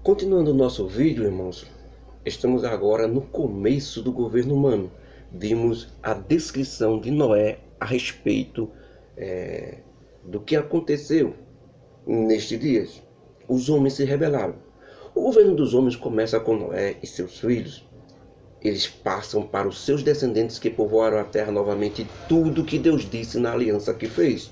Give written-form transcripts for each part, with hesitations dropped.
Continuando o nosso vídeo, irmãos, estamos agora no começo do governo humano. Vimos a descrição de Noé a respeito do que aconteceu nestes dias. Os homens se rebelaram. O governo dos homens começa com Noé e seus filhos. Eles passam para os seus descendentes que povoaram a terra novamente tudo que Deus disse na aliança que fez.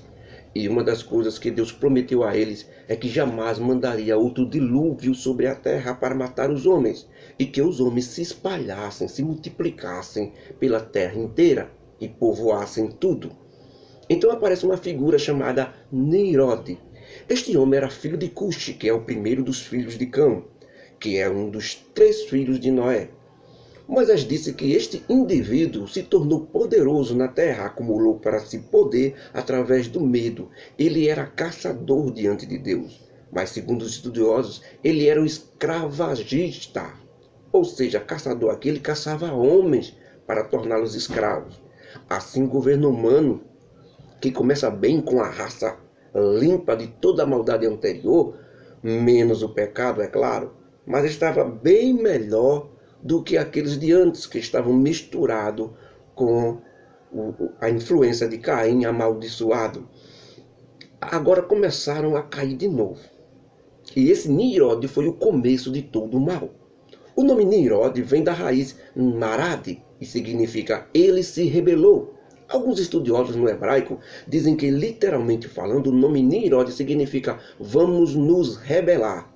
E uma das coisas que Deus prometeu a eles é que jamais mandaria outro dilúvio sobre a terra para matar os homens, e que os homens se espalhassem, se multiplicassem pela terra inteira e povoassem tudo. Então aparece uma figura chamada Nimrod. Este homem era filho de Cuxi, que é o primeiro dos filhos de Cão, que é um dos 3 filhos de Noé. Moisés disse que este indivíduo se tornou poderoso na terra, acumulou para si poder através do medo. Ele era caçador diante de Deus. Mas, segundo os estudiosos, ele era um escravagista. Ou seja, caçador aqui, ele caçava homens para torná-los escravos. Assim, o governo humano, que começa bem com a raça limpa de toda a maldade anterior, menos o pecado, é claro, mas estava bem melhor do que aqueles de antes, que estavam misturados com a influência de Caim amaldiçoado. Agora começaram a cair de novo. E esse Nimrod foi o começo de todo o mal. O nome Nimrod vem da raiz Marad e significa ele se rebelou. Alguns estudiosos no hebraico dizem que, literalmente falando, o nome Nimrod significa vamos nos rebelar.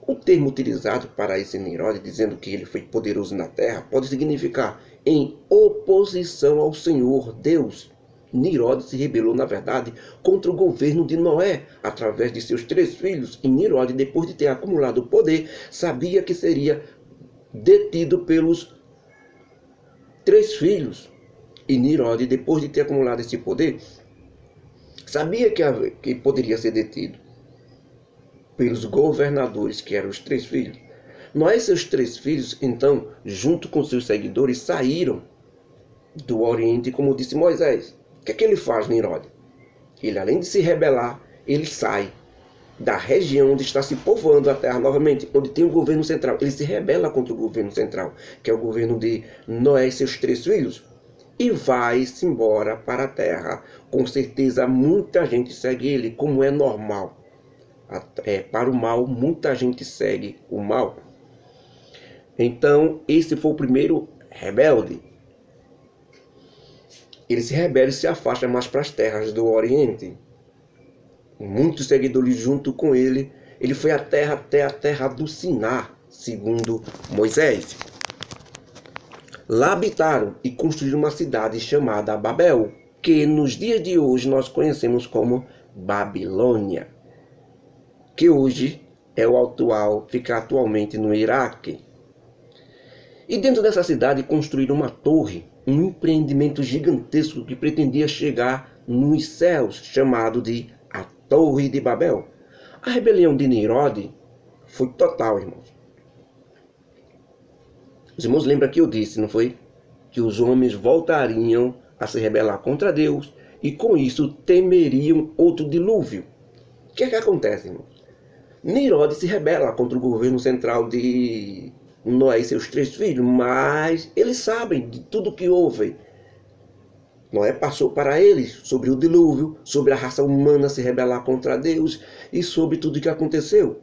O termo utilizado para esse Nimrod, dizendo que ele foi poderoso na terra, pode significar em oposição ao Senhor Deus. Nimrod se rebelou, na verdade, contra o governo de Noé, através de seus 3 filhos. E Nimrod, depois de ter acumulado o poder, sabia que seria detido pelos 3 filhos. E Nimrod, depois de ter acumulado esse poder, sabia que poderia ser detido pelos governadores, que eram os 3 filhos. Noé e seus 3 filhos, então, junto com seus seguidores, saíram do Oriente, como disse Moisés. O que é que ele faz, Nimrod? Ele, além de se rebelar, ele sai da região onde está se povoando a terra novamente, onde tem o governo central. Ele se rebela contra o governo central, que é o governo de Noé e seus 3 filhos, e vai-se embora para a terra. Com certeza, muita gente segue ele, como é normal. Para o mal, muita gente segue o mal. Então, esse foi o primeiro rebelde. Ele se rebela e se afasta mais para as terras do Oriente. Muitos seguidores junto com ele. Ele foi até a terra do Sinar, segundo Moisés. Lá habitaram e construíram uma cidade chamada Babel, que nos dias de hoje nós conhecemos como Babilônia, que hoje fica atualmente no Iraque. E dentro dessa cidade construíram uma torre, um empreendimento gigantesco que pretendia chegar nos céus, chamado de a Torre de Babel. A rebelião de Nimrod foi total, irmãos. Os irmãos lembram que eu disse, não foi? Que os homens voltariam a se rebelar contra Deus e com isso temeriam outro dilúvio. O que é que acontece, irmãos? Nimrod se rebela contra o governo central de Noé e seus 3 filhos, mas eles sabem de tudo que houve. Noé passou para eles sobre o dilúvio, sobre a raça humana se rebelar contra Deus e sobre tudo que aconteceu.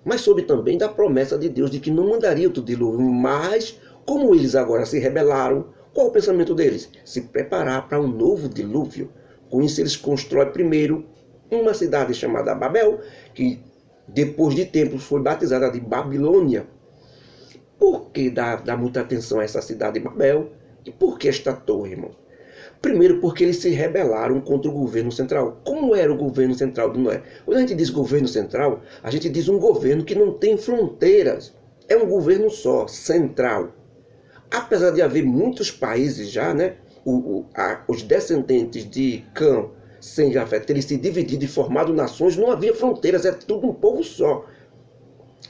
Mas soube também da promessa de Deus de que não mandaria outro dilúvio. Mas, como eles agora se rebelaram, qual o pensamento deles? Se preparar para um novo dilúvio. Com isso eles constroem primeiro uma cidade chamada Babel, que depois de tempos foi batizada de Babilônia. Por que dá muita atenção a essa cidade de Babel? E por que esta torre, irmão? Primeiro, porque eles se rebelaram contra o governo central. Como era o governo central de Noé? Quando a gente diz governo central, a gente diz um governo que não tem fronteiras. É um governo só, central. Apesar de haver muitos países já, né? Os descendentes de Cã, sem Jafé, terem se dividido e formado nações, não havia fronteiras, é tudo um povo só.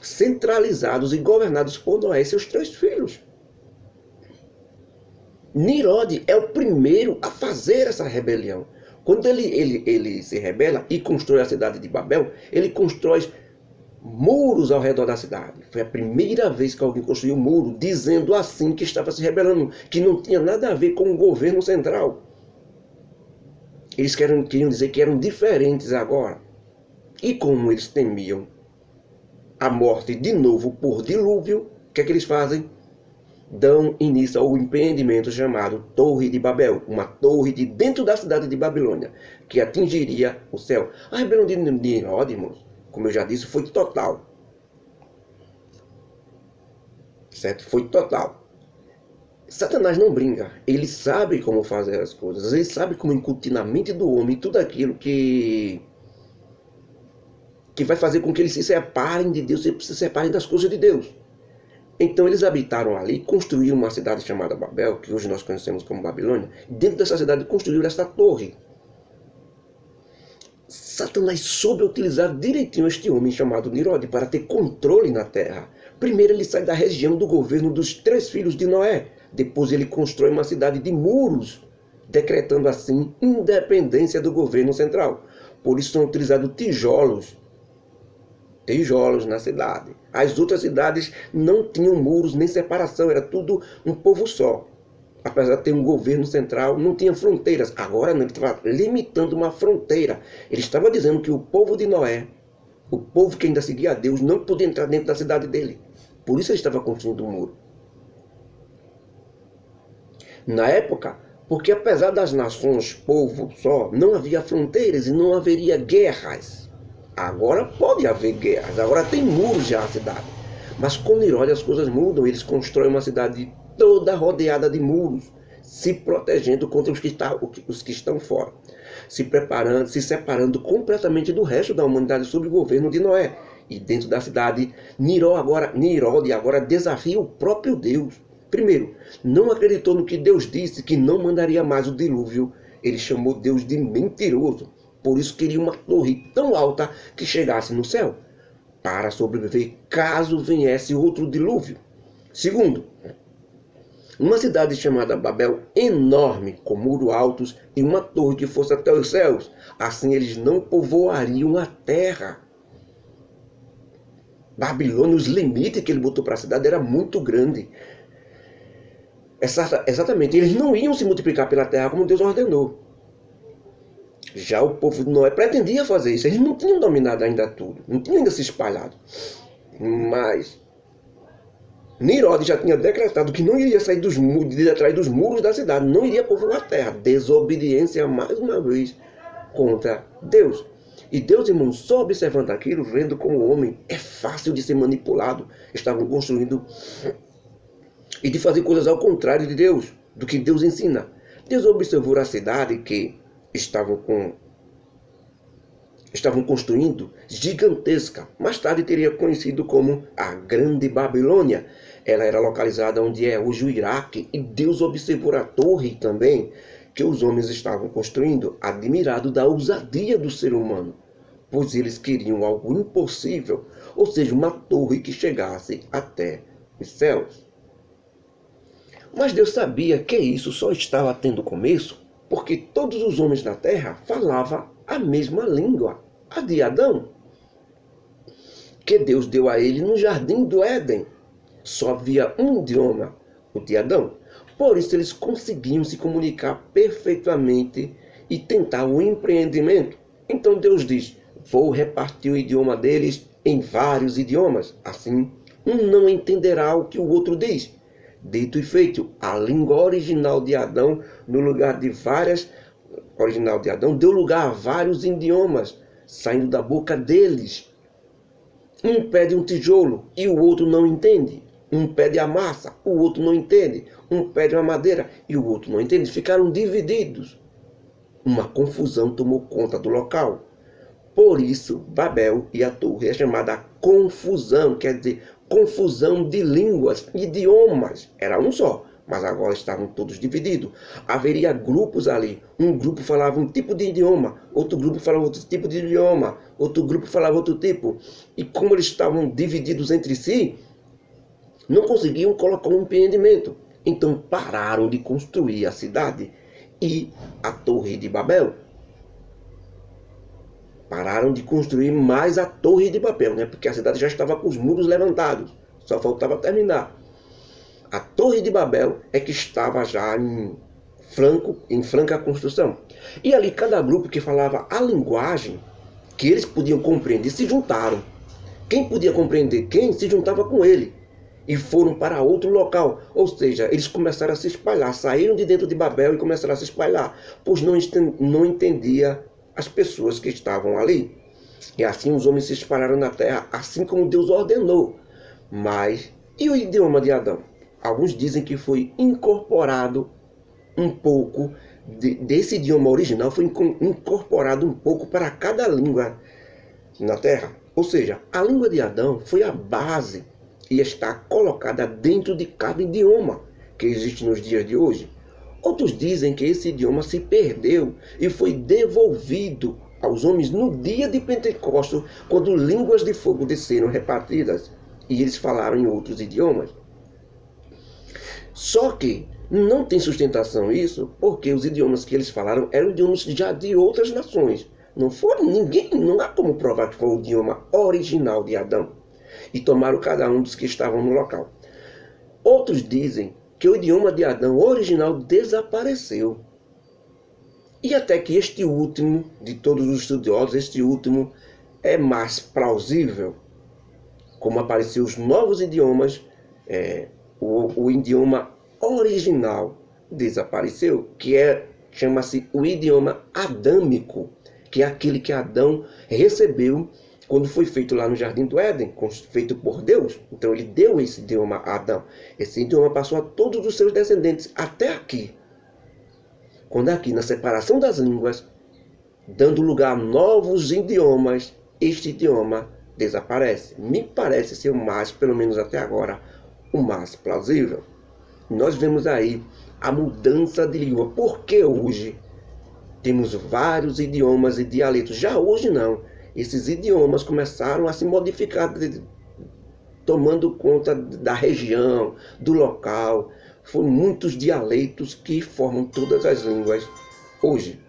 Centralizados e governados por Noé e seus 3 filhos. Nimrod é o primeiro a fazer essa rebelião. Quando ele se rebela e constrói a cidade de Babel, ele constrói muros ao redor da cidade. Foi a primeira vez que alguém construiu um muro, dizendo assim que estava se rebelando, que não tinha nada a ver com o governo central. Eles queriam dizer que eram diferentes agora. E como eles temiam a morte de novo por dilúvio, o que é que eles fazem? Dão início ao empreendimento chamado Torre de Babel, uma torre de dentro da cidade de Babilônia, que atingiria o céu. A rebelião de Nimrod, irmãos, como eu já disse, foi total. Certo? Foi total. Satanás não brinca. Ele sabe como fazer as coisas. Ele sabe como incutir na mente do homem tudo aquilo que vai fazer com que eles se separem de Deus, se separem das coisas de Deus. Então eles habitaram ali, construíram uma cidade chamada Babel, que hoje nós conhecemos como Babilônia. Dentro dessa cidade construíram essa torre. Satanás soube utilizar direitinho este homem chamado Nimrod para ter controle na terra. Primeiro ele sai da região do governo dos 3 filhos de Noé. Depois ele constrói uma cidade de muros, decretando assim independência do governo central. Por isso são utilizados tijolos na cidade. As outras cidades não tinham muros nem separação, era tudo um povo só. Apesar de ter um governo central, não tinha fronteiras. Agora não, ele estava limitando uma fronteira. Ele estava dizendo que o povo de Noé, o povo que ainda seguia a Deus, não podia entrar dentro da cidade dele. Por isso ele estava construindo um muro. Na época, porque apesar das nações, povo só, não havia fronteiras e não haveria guerras. Agora pode haver guerras, agora tem muros já na cidade. Mas com Nimrod as coisas mudam, eles constroem uma cidade toda rodeada de muros, se protegendo contra os que estão fora, se preparando, se separando completamente do resto da humanidade sob o governo de Noé. E dentro da cidade, Nimrod agora desafia o próprio Deus. Primeiro, não acreditou no que Deus disse, que não mandaria mais o dilúvio. Ele chamou Deus de mentiroso. Por isso queria uma torre tão alta que chegasse no céu, para sobreviver caso viesse outro dilúvio. Segundo, uma cidade chamada Babel, enorme, com muros altos e uma torre que fosse até os céus. Assim eles não povoariam a terra. Babilônia, os limites que ele botou para a cidade era muito grande. Exatamente, eles não iam se multiplicar pela terra como Deus ordenou. Já o povo de Noé pretendia fazer isso. Eles não tinham dominado ainda tudo, não tinham ainda se espalhado. Mas Nimrod já tinha decretado que não iria sair de atrás dos muros da cidade, não iria povoar a terra. Desobediência mais uma vez contra Deus. E Deus, irmão, só observando aquilo, vendo como o homem é fácil de ser manipulado, estavam construindo e de fazer coisas ao contrário de Deus, do que Deus ensina. Deus observou a cidade que estavam construindo, gigantesca. Mais tarde teria conhecido como a Grande Babilônia. Ela era localizada onde é hoje o Iraque. E Deus observou a torre também que os homens estavam construindo, admirado da ousadia do ser humano, pois eles queriam algo impossível, ou seja, uma torre que chegasse até os céus. Mas Deus sabia que isso só estava tendo começo porque todos os homens da terra falavam a mesma língua, a de Adão, que Deus deu a ele no jardim do Éden. Só havia um idioma, o de Adão. Por isso eles conseguiam se comunicar perfeitamente e tentar o empreendimento. Então Deus diz: vou repartir o idioma deles em vários idiomas. Assim, um não entenderá o que o outro diz. Dito e feito, a língua original de Adão, no lugar de original de Adão, deu lugar a vários idiomas, saindo da boca deles. Um pede um tijolo e o outro não entende. Um pede a massa, o outro não entende. Um pede uma madeira e o outro não entende. Ficaram divididos. Uma confusão tomou conta do local. Por isso, Babel e a torre é chamada confusão, quer dizer, confusão de línguas, idiomas. Era um só, mas agora estavam todos divididos. Haveria grupos ali. Um grupo falava um tipo de idioma, outro grupo falava outro tipo de idioma, outro grupo falava outro tipo. E como eles estavam divididos entre si, não conseguiam colocar um empreendimento. Então pararam de construir a cidade e a torre de Babel. Pararam de construir mais a Torre de Babel, né? Porque a cidade já estava com os muros levantados, só faltava terminar. A Torre de Babel é que estava já em franca construção. E ali cada grupo que falava a linguagem que eles podiam compreender se juntaram. Quem podia compreender quem se juntava com ele e foram para outro local. Ou seja, eles começaram a se espalhar, saíram de dentro de Babel e começaram a se espalhar, pois não entendia as pessoas que estavam ali. E assim os homens se espalharam na terra, assim como Deus ordenou. Mas, e o idioma de Adão? Alguns dizem que foi incorporado um pouco, desse idioma original, foi incorporado um pouco para cada língua na terra. Ou seja, a língua de Adão foi a base e está colocada dentro de cada idioma que existe nos dias de hoje. Outros dizem que esse idioma se perdeu e foi devolvido aos homens no dia de Pentecostes, quando línguas de fogo desceram repartidas e eles falaram em outros idiomas. Só que não tem sustentação isso, porque os idiomas que eles falaram eram idiomas já de outras nações. Não há como provar que foi o idioma original de Adão. E tomaram cada um dos que estavam no local. Outros dizem que o idioma de Adão original desapareceu. E até que este último, de todos os estudiosos, este último é mais plausível. Como apareceu os novos idiomas, o idioma original desapareceu, chama-se o idioma adâmico, que é aquele que Adão recebeu quando foi feito lá no Jardim do Éden, feito por Deus. Então ele deu esse idioma a Adão. Esse idioma passou a todos os seus descendentes até aqui. Quando aqui, na separação das línguas, dando lugar a novos idiomas, este idioma desaparece. Me parece ser o mais, pelo menos até agora, o mais plausível. Nós vemos aí a mudança de língua. Porque hoje temos vários idiomas e dialetos. Já hoje não. Esses idiomas começaram a se modificar, tomando conta da região, do local. Foram muitos dialetos que formam todas as línguas hoje.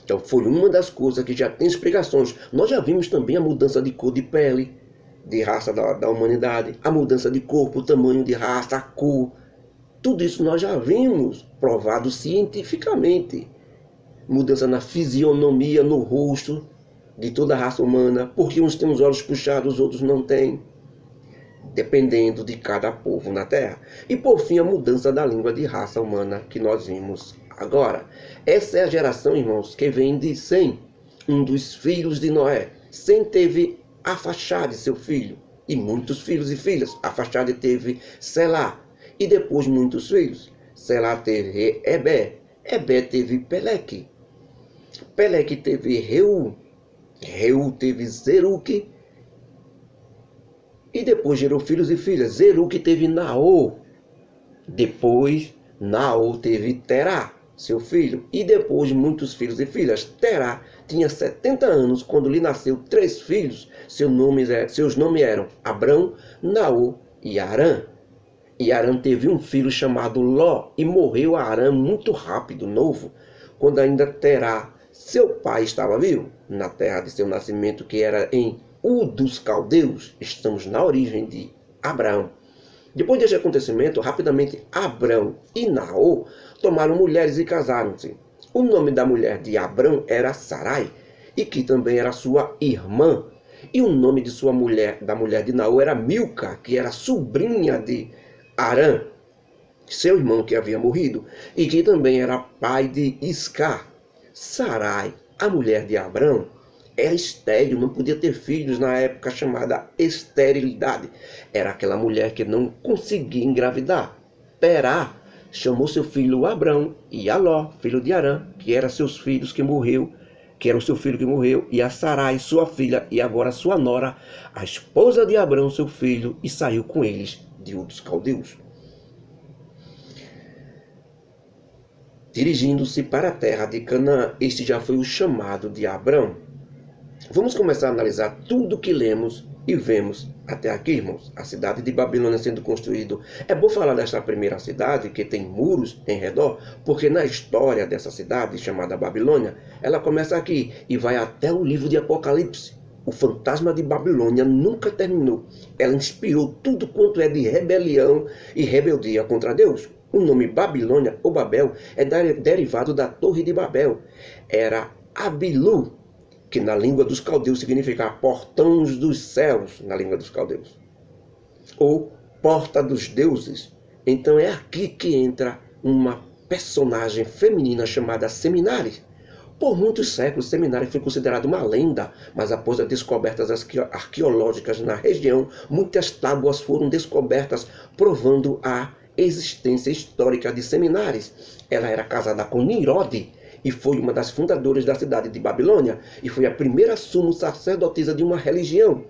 Então foi uma das coisas que já tem explicações. Nós já vimos também a mudança de cor de pele, de raça da humanidade, a mudança de corpo, o tamanho de raça, a cor. Tudo isso nós já vimos provado cientificamente. Mudança na fisionomia, no rosto de toda a raça humana, porque uns têm os olhos puxados, os outros não têm, dependendo de cada povo na Terra. E por fim, a mudança da língua de raça humana que nós vimos agora. Essa é a geração, irmãos, que vem de Sem, um dos filhos de Noé. Sem teve Arfaxade, seu filho, e muitos filhos e filhas. Arfaxade teve Selá, e depois muitos filhos. Selá teve Ebé, Ebé teve Peleque, Peleque teve Reu, Reu teve Zeruque, e depois gerou filhos e filhas. Zeruque teve Naor, depois Naor teve Terá, seu filho, e depois muitos filhos e filhas. Terá tinha 70 anos quando lhe nasceu 3 filhos. Seus nomes eram Abrão, Naor e Arã. E Arã teve um filho chamado Ló, e morreu Arã muito rápido, novo, quando ainda Terá, seu pai, estava vivo, na terra de seu nascimento, que era em dos Caldeus. Estamos na origem de Abraão. Depois deste acontecimento, rapidamente Abrão e Naor tomaram mulheres e casaram-se. O nome da mulher de Abrão era Sarai, e que também era sua irmã. E o nome de da mulher de Naor era Milca, que era sobrinha de Arã, seu irmão que havia morrido, e que também era pai de Iscar. Sarai, a mulher de Abrão, era estéril, não podia ter filhos na época chamada esterilidade. Era aquela mulher que não conseguia engravidar. Terá chamou seu filho Abrão e a Ló, filho de Arã, que eram seus filhos que era o seu filho que morreu, e a Sarai, sua filha, e agora sua nora, a esposa de Abrão, seu filho, e saiu com eles de dos Caldeus, dirigindo-se para a terra de Canaã. Este já foi o chamado de Abrão. Vamos começar a analisar tudo que lemos E vemos até aqui, irmãos, a cidade de Babilônia sendo construída. É bom falar desta primeira cidade, que tem muros em redor, porque na história dessa cidade, chamada Babilônia, ela começa aqui e vai até o livro de Apocalipse. O fantasma de Babilônia nunca terminou. Ela inspirou tudo quanto é de rebelião e rebeldia contra Deus. O nome Babilônia ou Babel é derivado da Torre de Babel. Era Abilu, que na língua dos caldeus significa portões dos céus, na língua dos caldeus, ou porta dos deuses. Então é aqui que entra uma personagem feminina chamada Seminários. Por muitos séculos, Seminários foi considerado uma lenda, mas após as descobertas arqueológicas na região, muitas tábuas foram descobertas provando a existência histórica de Seminários. Ela era casada com Nimrod, e foi uma das fundadoras da cidade de Babilônia, e foi a primeira sumo sacerdotisa de uma religião.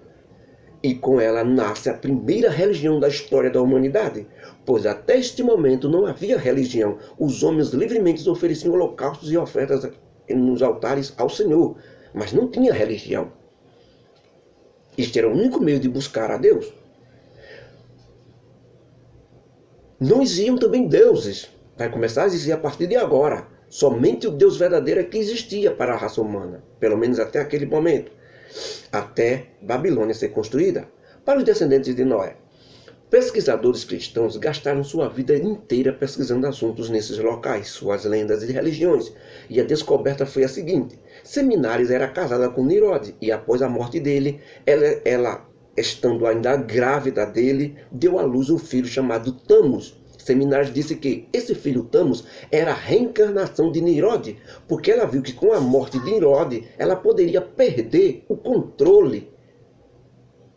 E com ela nasce a primeira religião da história da humanidade, pois até este momento não havia religião. Os homens livremente ofereciam holocaustos e ofertas nos altares ao Senhor, mas não tinha religião. Este era o único meio de buscar a Deus. Não existiam também deuses. Vai começar a existir a partir de agora. Somente o Deus verdadeiro é que existia para a raça humana, pelo menos até aquele momento, até Babilônia ser construída. Para os descendentes de Noé, pesquisadores cristãos gastaram sua vida inteira pesquisando assuntos nesses locais, suas lendas e religiões, e a descoberta foi a seguinte: Seminários era casada com Nimrod, e após a morte dele, ela estando ainda grávida dele, deu à luz um filho chamado Tamus. Seminários disse que esse filho Tamus era a reencarnação de Nimrod, porque ela viu que com a morte de Nimrod, ela poderia perder o controle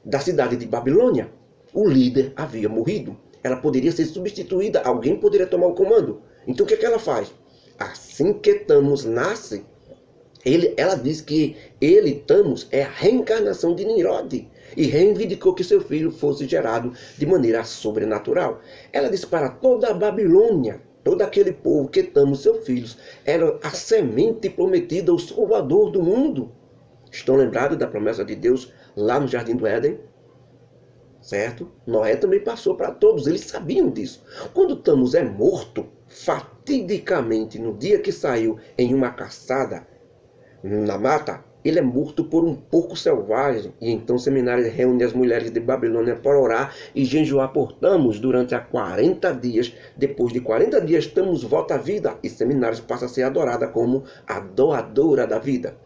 da cidade de Babilônia. O líder havia morrido. Ela poderia ser substituída, alguém poderia tomar o comando. Então o que ela faz? Assim que Tamus nasce, ela diz que Tamus, é a reencarnação de Nimrod, e reivindicou que seu filho fosse gerado de maneira sobrenatural. Ela disse para toda a Babilônia, todo aquele povo, que Tamus, seus filhos, era a semente prometida, o salvador do mundo. Estão lembrados da promessa de Deus lá no Jardim do Éden? Certo? Noé também passou para todos, eles sabiam disso. Quando Tamus é morto, fatidicamente, no dia que saiu em uma caçada na mata, ele é morto por um porco selvagem. E então Seminários reúne as mulheres de Babilônia para orar e jejuar por Tamus durante 40 dias. Depois de 40 dias, Tamus volta à vida e Seminários passa a ser adorada como a doadora da vida.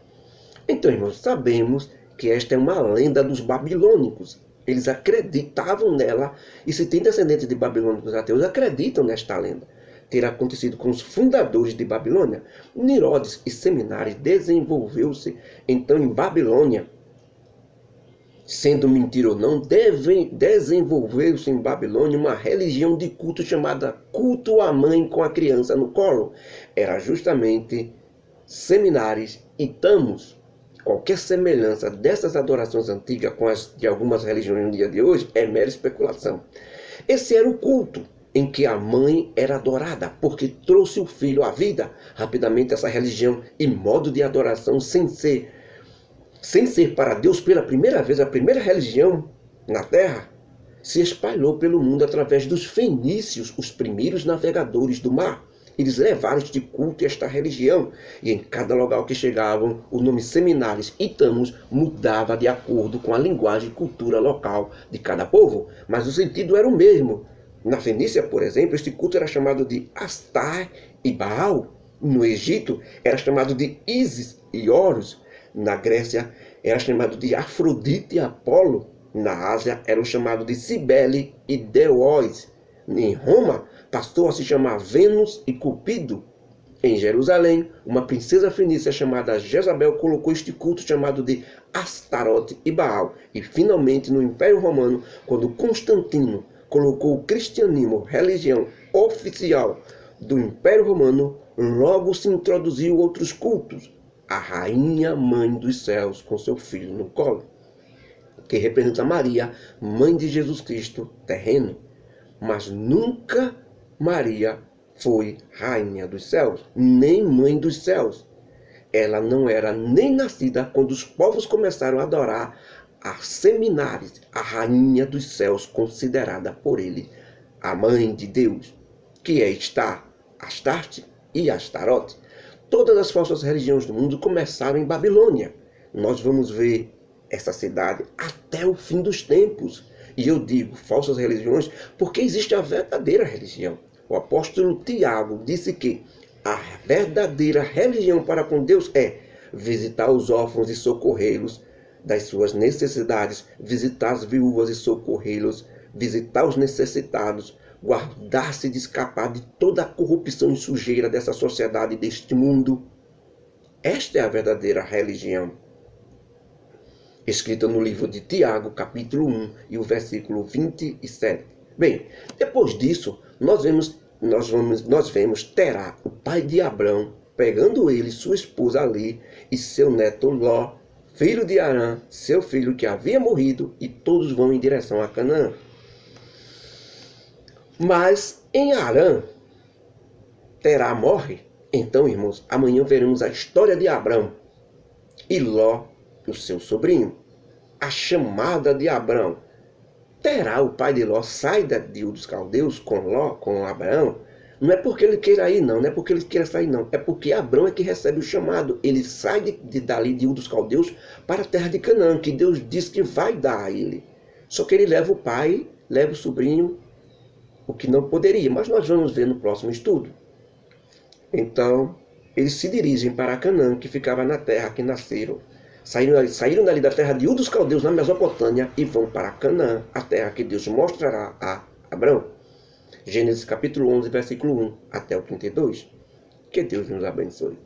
Então, irmãos, sabemos que esta é uma lenda dos babilônicos. Eles acreditavam nela, e se tem descendentes de babilônicos ateus, acreditam nesta lenda. Terá acontecido com os fundadores de Babilônia. Nimrod e Seminários desenvolveu-se então em Babilônia. Sendo mentira ou não, desenvolveu-se em Babilônia uma religião de culto chamada culto à mãe com a criança no colo. Era justamente Seminários e Tamus. Qualquer semelhança dessas adorações antigas com as de algumas religiões no dia de hoje é mera especulação. Esse era o culto em que a mãe era adorada, porque trouxe o filho à vida. Rapidamente essa religião e modo de adoração, sem ser para Deus pela primeira vez, a primeira religião na terra, se espalhou pelo mundo através dos fenícios, os primeiros navegadores do mar. Eles levaram este culto e esta religião, e em cada lugar que chegavam, o nome Seminários e Tamus mudava de acordo com a linguagem e cultura local de cada povo, mas o sentido era o mesmo. Na Fenícia, por exemplo, este culto era chamado de Astar e Baal. No Egito, era chamado de Ísis e Horus. Na Grécia, era chamado de Afrodite e Apolo. Na Ásia, era chamado de Cibele e Deóis. Em Roma, passou a se chamar Vênus e Cupido. Em Jerusalém, uma princesa fenícia chamada Jezabel colocou este culto chamado de Astarote e Baal. E finalmente, no Império Romano, quando Constantino colocou o cristianismo, religião oficial do Império Romano, logo se introduziu outros cultos. A Rainha Mãe dos Céus com seu filho no colo, que representa Maria, mãe de Jesus Cristo terreno. Mas nunca Maria foi Rainha dos Céus, nem Mãe dos Céus. Ela não era nem nascida quando os povos começaram a adorar a Semináris, a rainha dos céus, considerada por ele a mãe de Deus, que é Astarte e Astarote. Todas as falsas religiões do mundo começaram em Babilônia. Nós vamos ver essa cidade até o fim dos tempos. E eu digo falsas religiões porque existe a verdadeira religião. O apóstolo Tiago disse que a verdadeira religião para com Deus é visitar os órfãos e socorrê-los das suas necessidades, visitar as viúvas e socorrê-los, visitar os necessitados, guardar-se de escapar de toda a corrupção e sujeira dessa sociedade e deste mundo. Esta é a verdadeira religião. Escrita no livro de Tiago, capítulo 1, e o versículo 27. Bem, depois disso, nós vemos Terá, o pai de Abrão, pegando ele, sua esposa Ali, e seu neto Ló, filho de Arã, seu filho que havia morrido, e todos vão em direção a Canaã. Mas em Arã, Terá morre. Então, irmãos, amanhã veremos a história de Abrão e Ló, o seu sobrinho. A chamada de Abrão. Terá, o pai de Ló, sai de Ur dos Caldeus com Ló, com Abraão. Não é porque ele queira ir, não é porque ele queira sair, não. É porque Abrão é que recebe o chamado. Ele sai dali de Ur dos Caldeus para a terra de Canaã, que Deus diz que vai dar a ele. Só que ele leva o pai, leva o sobrinho, o que não poderia. Mas nós vamos ver no próximo estudo. Então, eles se dirigem para Canaã, que ficava na terra que nasceram. Saíram dali da terra de Ur dos Caldeus, na Mesopotâmia, e vão para Canaã, a terra que Deus mostrará a Abrão. Gênesis capítulo 11, versículo 1 até o 32. Que Deus nos abençoe.